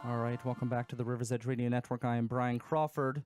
All right, welcome back to the River's Edge Radio Network. I am Brian Crawford.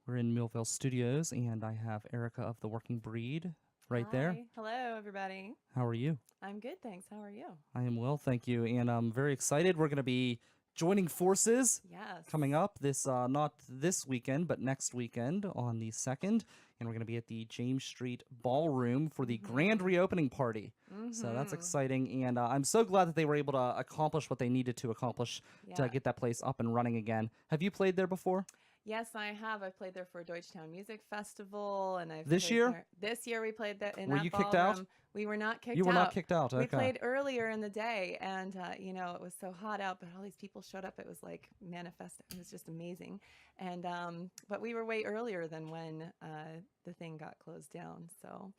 We're in Millville Studios, and I have Erika of The Working Breed right there. Hi. Hello, everybody. How are you? I'm good, thanks. How are you? I am well, thank you, and I'm very excited. We're going to be joining forces Yes. coming up this not this weekend, but next weekend on the 2nd, and we're going to be at the James Street Ballroom for the grand reopening party. So that's exciting, and I'm so glad that they were able to accomplish what they needed to accomplish to Yeah. get that place up and running again. Have you played there before? Yes, I have. I've played there for Deutschtown Music Festival, and I've This played year? there. This year we played that in Were that you ballroom. kicked out? We were not kicked out. You were not kicked out. We Okay. played earlier in the day, and it was so hot out, but all these people showed up. It was like manifest. It was just amazing, and but we were way earlier than when the thing got closed down. So,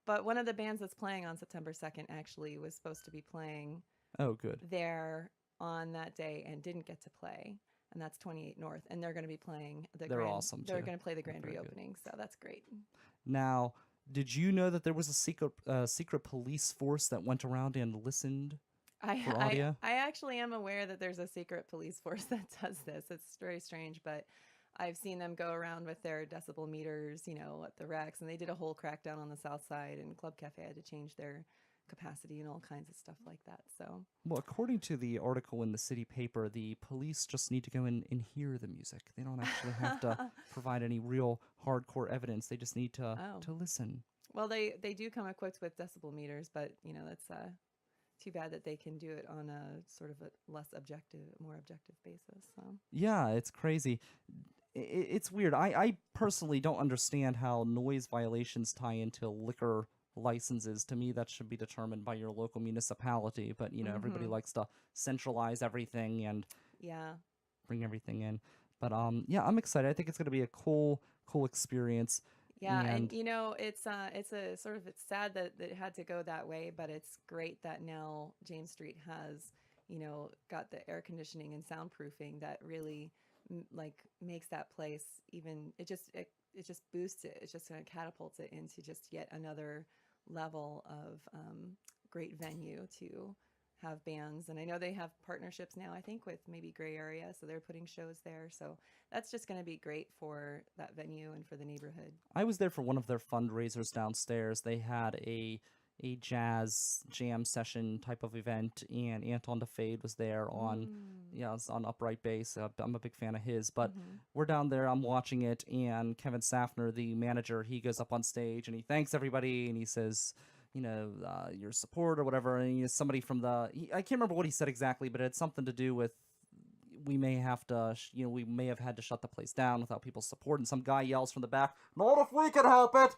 but one of the bands that's playing on September 2nd actually was supposed to be playing Oh, good. there on that day and didn't get to play. And that's 28 North, and they're going to be playing They're awesome, They're too. going to play the grand very good. reopening, so that's great. Now, did you know that there was a secret police force that went around and listened for audio? I actually am aware that there's a secret police force that does this. It's very strange, but I've seen them go around with their decibel meters, at the Rex, and they did a whole crackdown on the South Side, and Club Cafe had to change their capacity and all kinds of stuff like that. So, Well, according to the article in the city paper, the police just need to go in and hear the music. They don't actually have to provide any real hardcore evidence. They just need to listen. Well, they do come equipped with decibel meters, but that's too bad that they can do it on a sort of a more objective basis. So Yeah, it's crazy. It's weird. I personally don't understand how noise violations tie into liquor licenses. To me, that should be determined by your local municipality, but everybody likes to centralize everything and bring everything in. But yeah, I'm excited. I think it's going to be a cool experience. yeah, and it's it's sad that it had to go that way, but it's great that now James Street has got the air conditioning and soundproofing that really makes that place even it just boosts it. It's just going to catapult it into just yet another level of great venue to have bands. And I know they have partnerships now, I think, with maybe Gray Area, so they're putting shows there. So that's just going to be great for that venue and for the neighborhood. I was there for one of their fundraisers downstairs. They had a jazz jam session type of event, and Anton DeFade was there on it's on upright bass. I'm a big fan of his, but we're down there, I'm watching it, and Kevin Safner, the manager, he goes up on stage and he thanks everybody and he says, your support or whatever, and somebody from I can't remember what he said exactly, but it had something to do with we may have to, we may have had to shut the place down without people's support, and some guy yells from the back, "Not if we can help it!"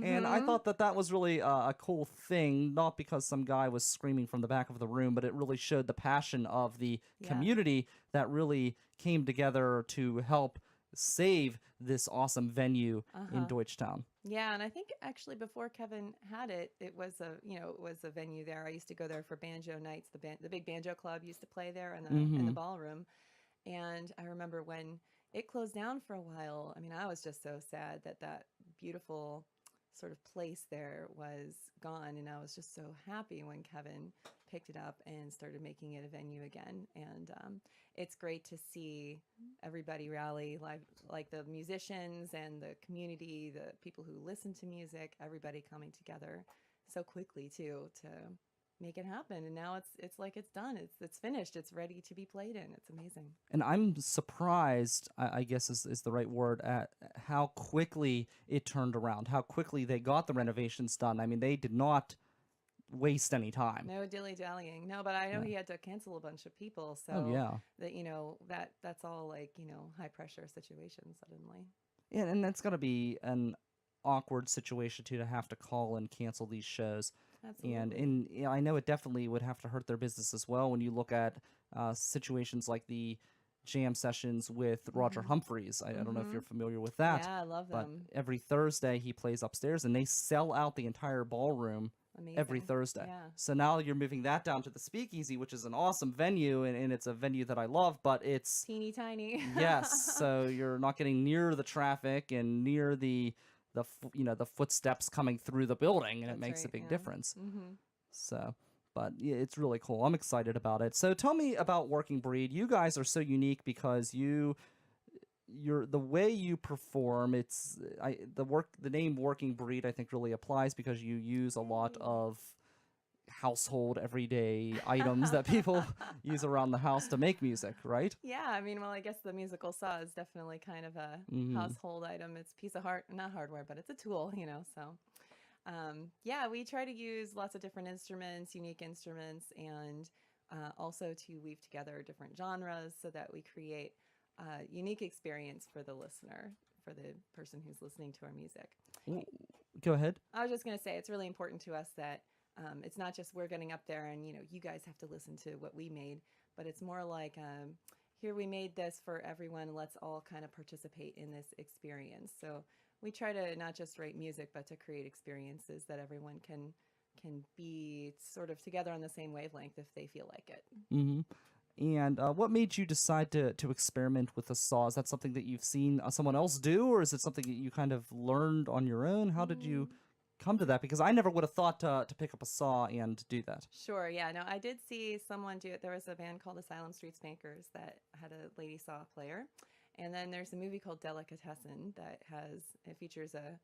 And I thought that was really a cool thing, not because some guy was screaming from the back of the room, but it really showed the passion of the community that really came together to help save this awesome venue in Deutschtown. Yeah, and I think actually before Kevin had it, it was a venue there. I used to go there for banjo nights. The big banjo club used to play there in the ballroom, and I remember when it closed down for a while. I mean, I was just so sad that beautiful sort of place there was gone, and I was just so happy when Kevin picked it up and started making it a venue again. And it's great to see everybody rally, like the musicians and the community, the people who listen to music, everybody coming together so quickly too to make it happen. And now it's like it's done. It's finished. It's ready to be played in. It's amazing. And I'm surprised, I guess is the right word, at how quickly it turned around, how quickly they got the renovations done. I mean, they did not waste any time. No dilly-dallying. No, but I know he had to cancel a bunch of people. So that's all high pressure situation suddenly. Yeah, and that's got to be an awkward situation too, to have to call and cancel these shows. Absolutely. And I know it definitely would have to hurt their business as well when you look at situations like the jam sessions with Roger Humphreys. I don't know if you're familiar with that. Yeah, I love them. But every Thursday he plays upstairs, and they sell out the entire ballroom every Thursday. Yeah. So now you're moving that down to the Speakeasy, which is an awesome venue, and it's a venue that I love, but it's teeny tiny. Yes, so you're not getting near the traffic and near the footsteps coming through the building, and it makes a big difference. So, But yeah, it's really cool. I'm excited about it. So tell me about Working Breed. You guys are so unique because the way you perform. The name Working Breed I think really applies because you use a lot Yay. of household everyday items that people use around the house to make music, right? Yeah, I mean, well, I guess the musical saw is definitely kind of a Hmm. household item. It's a piece of not hardware, but it's a tool, So, yeah, we try to use lots of different instruments, unique instruments, and also to weave together different genres so that we create a unique experience for the listener, for the person who's listening to our music. Go ahead. I was just going to say it's really important to us that it's not just we're getting up there and you guys have to listen to what we made, but it's more like here we made this for everyone. Let's all kind of participate in this experience. So we try to not just write music, but to create experiences that everyone can be sort of together on the same wavelength if they feel like it. Hmm. And what made you decide to experiment with the saw? Is that something that you've seen someone else do, or is it something that you kind of learned on your own? How did you come to that? Because I never would have thought to pick up a saw and do that. Sure, yeah. No, I did see someone do it. There was a band called Asylum Street Spankers that had a lady saw player. And then there's a movie called Delicatessen that it features a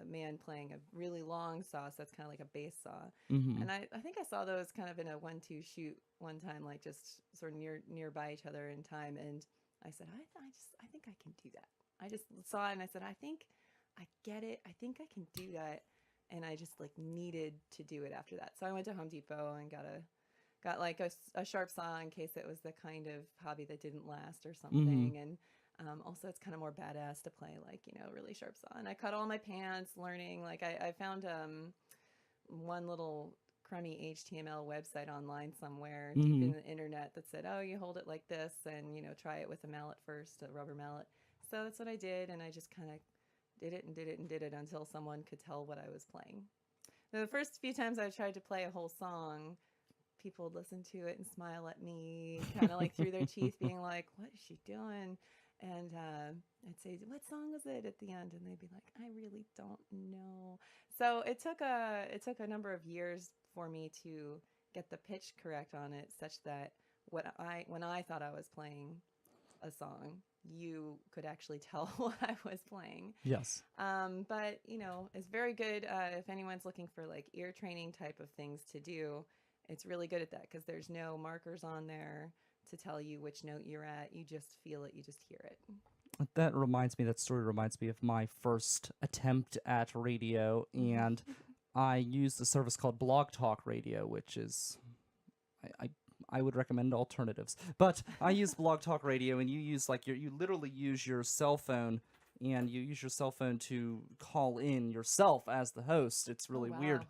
man playing a really long saw, so it's kind of like a bass saw. Hmm. And I think I saw those kind of in a 1-2 shoot one time, like just sort of nearby each other in time. And I said, I think I can do that. I just saw it and I said, I think I get it. I think I can do that. And I just like needed to do it after that. So I went to Home Depot and got like a sharp saw in case it was the kind of hobby that didn't last or Hmm. something. And also, it's kind of more badass to play like really sharp saw. And I cut all my pants, learning. Like I found one little crummy HTML website online somewhere deep Hmm. in the internet that said, "Oh, you hold it like this, and try it with a mallet first, a rubber mallet." So that's what I did, and I just kind of did it and did it and did it until someone could tell what I was playing. Now, the first few times I tried to play a whole song, people would listen to it and smile at me, kind of like through their teeth, being like, "What is she doing?" And I'd say, "What song was it?" at the end, and they'd be like, "I really don't know." So it took a number of years for me to get the pitch correct on it, such that when I thought I was playing a song, you could actually tell what I was playing. Yes. But it's very good if anyone's looking for like ear training type of things to do. It's really good at that because there's no markers on there to tell you which note you're at. You just feel it. You just hear it. That story reminds me of my first attempt at radio, and I used a service called Blog Talk Radio, which is, I, I, I would recommend alternatives. But I use Blog Talk Radio, and you literally use your cell phone, and you use your cell phone to call in yourself as the host. It's Oh really weird. wow.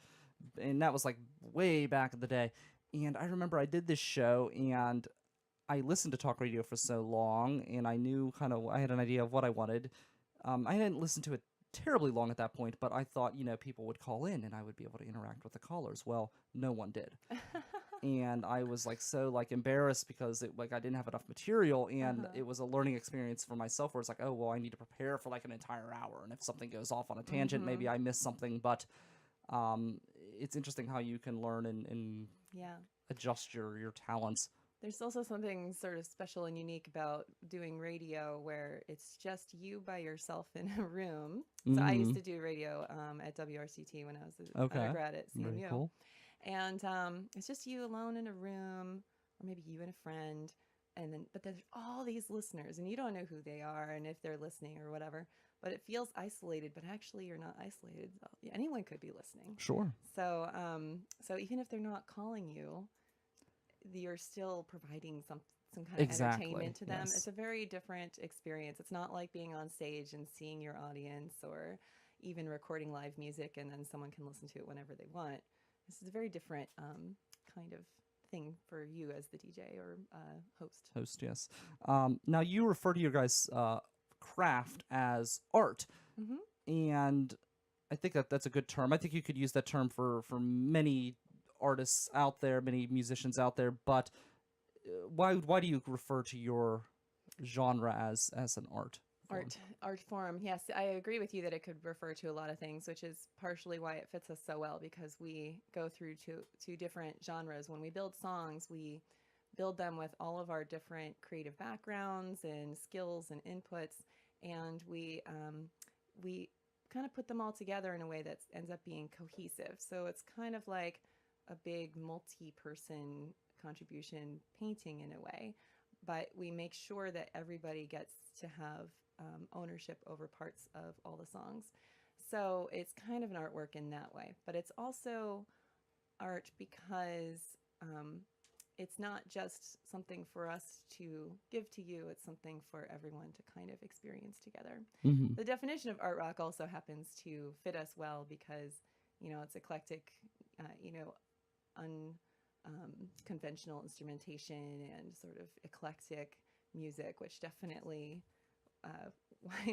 And that was like way back in the day. And I remember I did this show, and I listened to talk radio for so long, and I had an idea of what I wanted. I didn't listen to it terribly long at that point, but I thought, people would call in and I would be able to interact with the callers. Well, no one did. And I was like so like embarrassed because I didn't have enough material, and Uh-huh. it was a learning experience for myself where it's like, oh well, I need to prepare for like an entire hour, and if something goes off on a tangent, maybe Mhm. I miss something. But um, it's interesting how you can learn and Yeah. adjust your talents. There's also something sort of special and unique about doing radio where it's just you by yourself in a room. So I used Mm-hmm. to do radio at WRCT when I was an Okay. undergrad at Very CMU. cool. And it's just you alone in a room, or maybe you and a friend. But there's all these listeners, and you don't know who they are and if they're listening or whatever. But it feels isolated, but actually you're not isolated. Anyone could be listening. Sure. So even if they're not calling you, you're still providing some kind of Exactly. entertainment to them. It's Yes. a very different experience. It's not like being on stage and seeing your audience or even recording live music and then someone can listen to it whenever they want. This is a very different kind of thing for you as the DJ or host. Host. Yes. Now you refer to your guys' craft as art, Hmm. and I think that's a good term. I think you could use that term for many artists out there, many musicians out there. But why do you refer to your genre as an art form. Art form. Yes, I agree with you that it could refer to a lot of things, which is partially why it fits us so well, because we go through two different genres. When we build songs, we build them with all of our different creative backgrounds and skills and inputs, and we kind of put them all together in a way that ends up being cohesive. So it's kind of like a big multi-person contribution painting in a way, but we make sure that everybody gets to have ownership over parts of all the songs. So it's kind of an artwork in that way, but it's also art because it's not just something for us to give to you, it's something for everyone to kind of experience together. Mm-hmm. The definition of art rock also happens to fit us well because, it's eclectic, unconventional instrumentation and sort of eclectic music, which definitely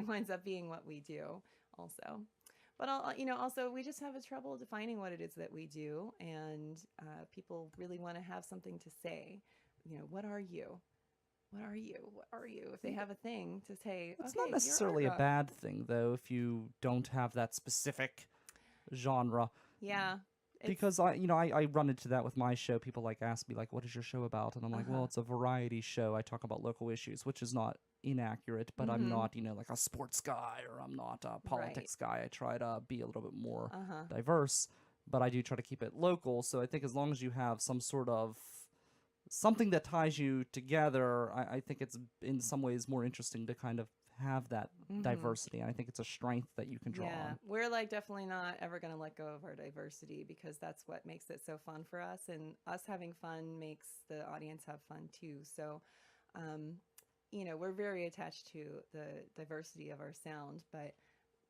winds up being what we do also. But also we just have a trouble defining what it is that we do, and people really want to have something to say. What are you? What are you? What are you? If they have a thing to say, It's okay, not necessarily you're a art rock. bad thing, though, if you don't have that specific genre. Yeah, it's Because I run into that with my show. People like ask me like, "What is your show about?" And I'm like, "Well, it's a variety show. I talk about local issues," which is not inaccurate. But I'm mm-hmm. not like a sports guy, or I'm not a Right. politics guy. I try to be a little bit more Uh-huh. diverse, but I do try to keep it local. So I think as long as you have some sort of something that ties you together, I think it's in some ways more interesting to kind of have that Mm-hmm. diversity. And I think it's a strength that you can draw Yeah, on. we're like definitely not ever going to let go of our diversity because that's what makes it so fun for us, and us having fun makes the audience have fun too. So, um, we're very attached to the diversity of our sound, but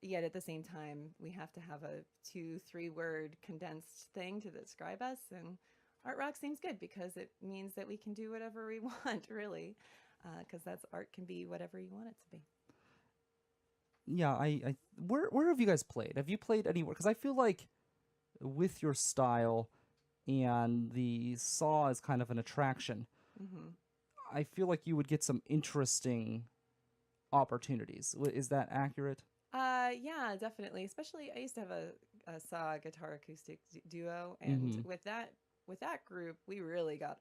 yet at the same time, we have to have a 2-3 word condensed thing to describe us. And art rock seems good because it means that we can do whatever we want, really, because that's art can be whatever you want it to be. Yeah, where have you guys played? Have you played anywhere? Because I feel like with your style and the saw is kind of an attraction. Mm-hmm. I feel like you would get some interesting opportunities. Is that accurate? Yeah, definitely. Especially, I used to have a saw guitar acoustic duo, and Mm-hmm. with that group, we really got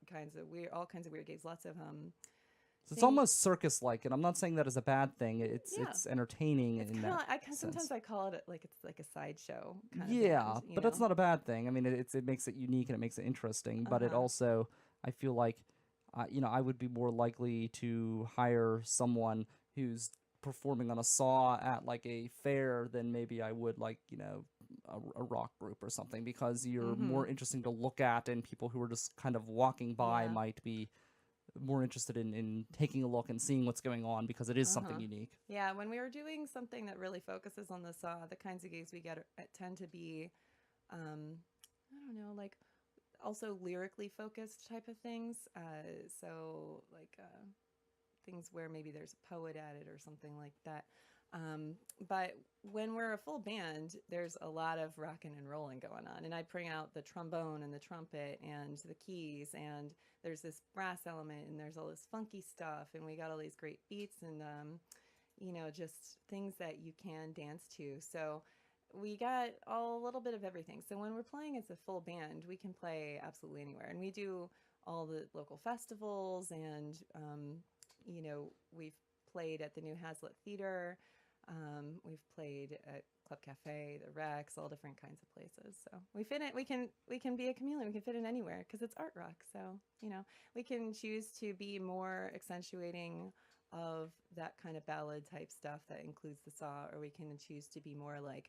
all kinds of weird gigs. Lots of So it's sing. almost circus-like, and I'm not saying that as a bad thing. Yeah, It's entertaining it's in kind of that like sometimes sense. I call it like it's like a sideshow kind of Yeah, band. but that's not a bad thing. I mean, it makes it unique and it makes it interesting. Uh But it huh. also, I feel like, I would be more likely to hire someone who's performing on a saw at like a fair than maybe I would like a rock group or something, because you're Mm-hmm. more interesting to look at, and people who are just kind of walking by Yeah. might be more interested in taking a look and seeing what's going on because it is Uh huh. something unique. Yeah. When we were doing something that really focuses on the saw, the kinds of gigs we get tend to be, um, I don't know, like also lyrically focused type of things. So like things where maybe there's a poet at it or something like that. Um, but when we're a full band, there's a lot of rocking and rolling going on. And I bring out the trombone and the trumpet and the keys, and there's this brass element, and there's all this funky stuff, and we got all these great beats and, just things that you can dance to. So we got a little bit of everything. So when we're playing as a full band, we can play absolutely anywhere. And we do all the local festivals, and we've played at the New Hazlitt Theater. We've played at Club Cafe, the Rex, all different kinds of places. So we fit in. We can be a chameleon. We can fit in anywhere because it's art rock. So we can choose to be more accentuating of that kind of ballad type stuff that includes the saw, or we can choose to be more like,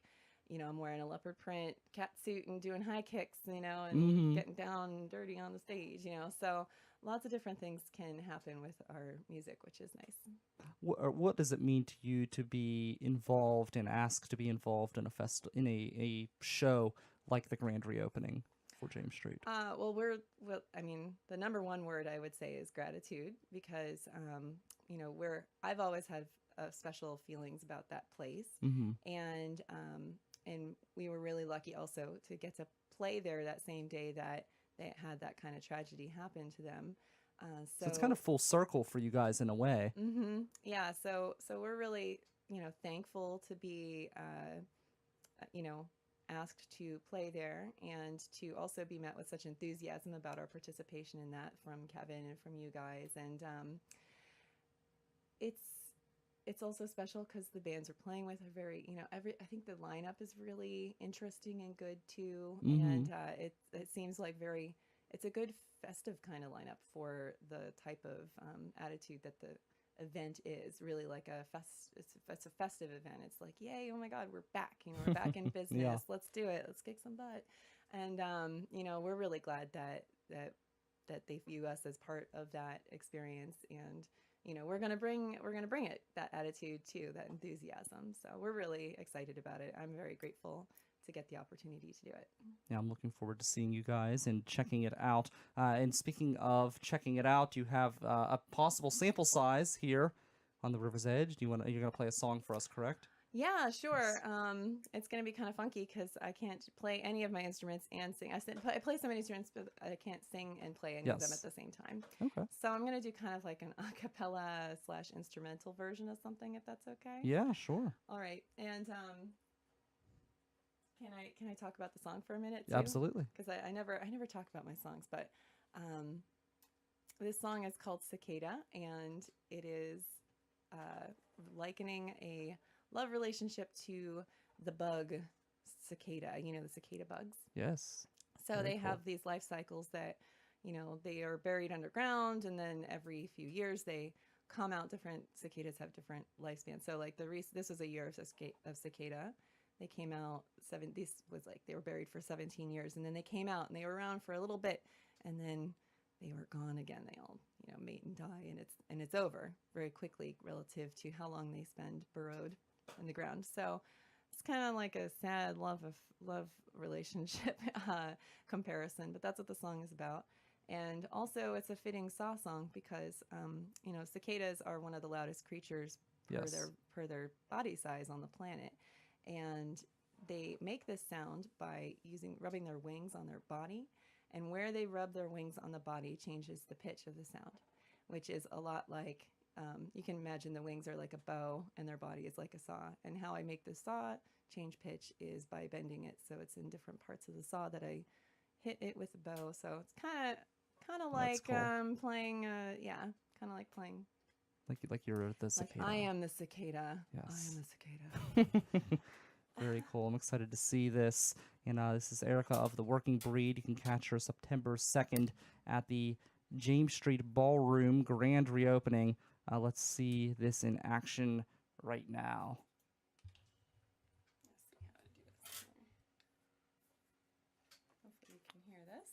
I'm wearing a leopard print cat suit and doing high kicks, and Mm-hmm. getting down and dirty on the stage. So lots of different things can happen with our music, which is nice. What does it mean to you to be involved and asked to be involved in a show like the grand reopening for James Street? I mean, the number one word I would say is gratitude because, I've always had special feelings about that place, Mm-hmm. and we were really lucky also to get to play there that same day that they had that kind of tragedy happen to them. So it's kind of full circle for you guys in a way. Yeah. So we're really, thankful to be, asked to play there and to also be met with such enthusiasm about our participation in that from Kevin and from you guys. And it's it's also special because the bands we're playing with are very, I think the lineup is really interesting and good too. And it seems like it's a good festive kind of lineup for the type of attitude that the event is. Really like it's a festive event. It's like, yay, oh my God, we're back. We're back in business. Yeah. Let's do it. Let's kick some butt. And we're really glad that they view us as part of that experience. And we're gonna bring it, that attitude too, that enthusiasm. So we're really excited about it. I'm very grateful to get the opportunity to do it. Yeah, I'm looking forward to seeing you guys and checking it out. And speaking of checking it out, you have a possible sample size here on the River's Edge. You're gonna play a song for us, correct? Yeah, sure. It's going to be kind of funky because I can't play any of my instruments and sing. I play some instruments, but I can't sing and play any of them at the same time. Okay. So I'm going to do kind of like an a cappella / instrumental version of something, if that's okay. Yeah, sure. All right. And can I talk about the song for a minute too? Absolutely. Because I never talk about my songs, but this song is called Cicada, and it is likening a love relationship to the bug cicada, the cicada bugs. Yes. So Very they cool. have these life cycles that, they are buried underground, and then every few years they come out. Different cicadas have different lifespans. So like this was a year of cicada. They came out they were buried for 17 years, and then they came out and they were around for a little bit, and then they were gone again. They all, mate and die, and it's over very quickly relative to how long they spend burrowed in the ground. So it's kind of like a sad love relationship comparison, but that's what the song is about. And also it's a fitting saw song because cicadas are one of the loudest creatures per their body size on the planet, and they make this sound by rubbing their wings on their body, and where they rub their wings on the body changes the pitch of the sound, which is a lot like you can imagine the wings are like a bow and their body is like a saw. And how I make the saw change pitch is by bending it so it's in different parts of the saw that I hit it with a bow. So it's kind of like cool. playing kind of like playing like you're the cicada. I am the cicada. Yes. I am the cicada. Very cool. I'm excited to see this. And this is Erika of The Working Breed. You can catch her September 2nd at the James Street Ballroom grand reopening. Let's see this in action right now. Let's see how to do this. Hopefully you can hear this.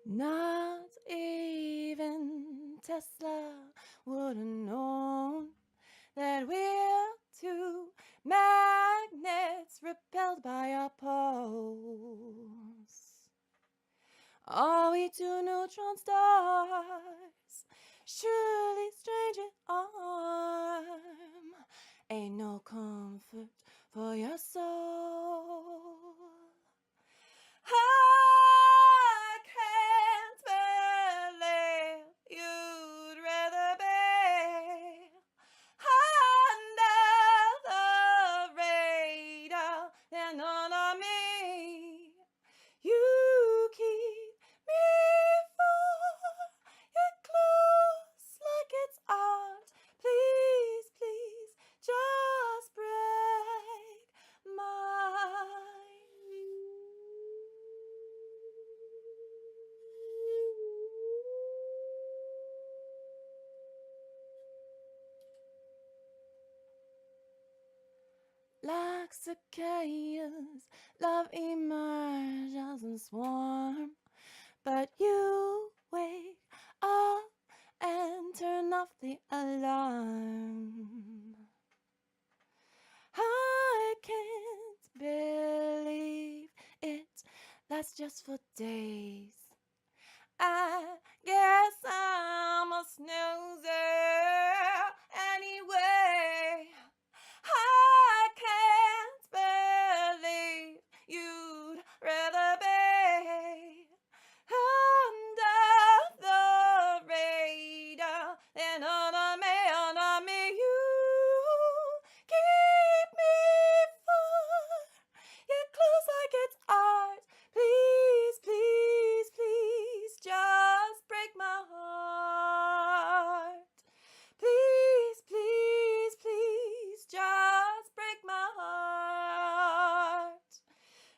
Not even Tesla would have known that we're two magnets repelled by our poles. Are we two neutron stars? Surely strange at arm. Ain't no comfort for your soul. I can't believe you'd rather be under the radar than on me. You keep me for your close like it's art. Please, please, just break my like cicadas, love emerges and swarm, but you wake up and turn off the alarm. I can't believe it. That's just for days. I guess I'm a snoozer anyway. I can't believe you'd rather be under the radar than under me. You keep me far, yet close like it's art. Please, please, please, just break my heart. Please, please, please, just break my heart.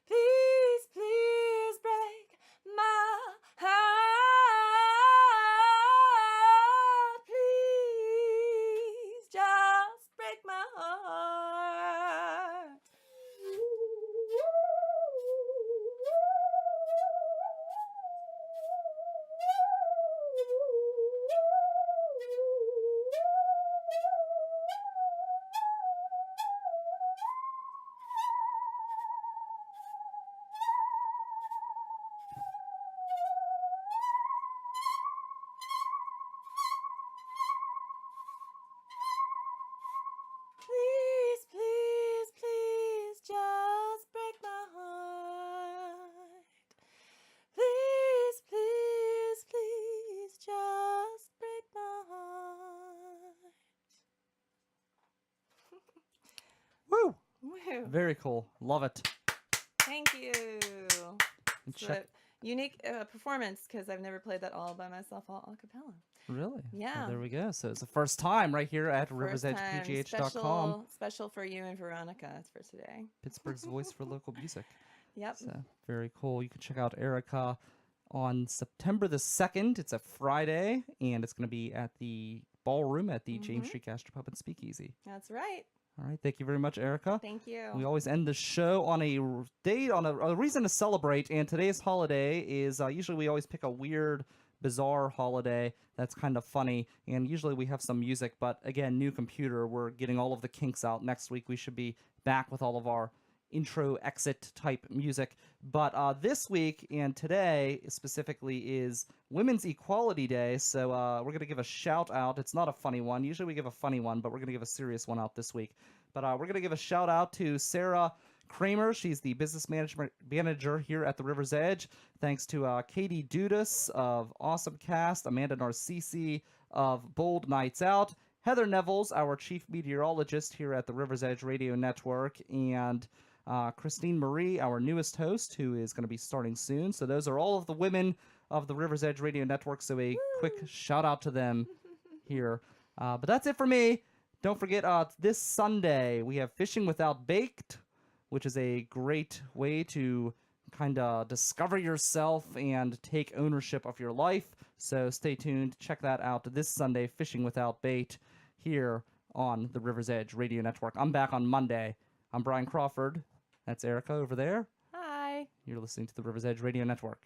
Please, please break my heart. Please, just break my heart. Please, please, please, just break my heart. Please, please, please, just break my heart. Woo! Woo. Very cool. Love it. Thank you. And It's check. a unique performance because I've never played that all by myself, all a cappella. Really? Yeah. Well, there we go. So it's the first time right here at First time. riversedgepgh.com. Special for you and Veronica for today. Pittsburgh's voice for local music. Yep. So very cool. You can check out Erika on September the 2nd. It's a Friday, and it's going to be at the Ballroom at the James Street Gastropub and Speakeasy. That's right. All right. Thank you very much, Erika. Thank you. We always end the show on a date, on a reason to celebrate, and today's holiday is usually we always pick a weird, bizarre holiday that's kind of funny, and usually we have some music, but again, new computer, we're getting all of the kinks out. Next week we should be back with all of our intro exit type music, but this week and today specifically is Women's Equality Day, so we're going to give a shout out. It's not a funny one. Usually we give a funny one, but we're going to give a serious one out this week. But we're going to give a shout out to Sarah Kramer. She's the business manager here at the River's Edge. Thanks to Katie Dudas of Awesome Cast, Amanda Narcisi of Bold Nights Out, Heather Nevels, our chief meteorologist here at the River's Edge Radio Network, and Christine Marie, our newest host, who is going to be starting soon. So those are all of the women of the River's Edge Radio Network. So a quick shout out to them here. But that's it for me. Don't forget, this Sunday we have Fishing Without Baked, which is a great way to kind of discover yourself and take ownership of your life. So stay tuned. Check that out this Sunday, Fishing Without Bait, here on the River's Edge Radio Network. I'm back on Monday. I'm Brian Crawford. That's Erika over there. Hi. You're listening to the River's Edge Radio Network.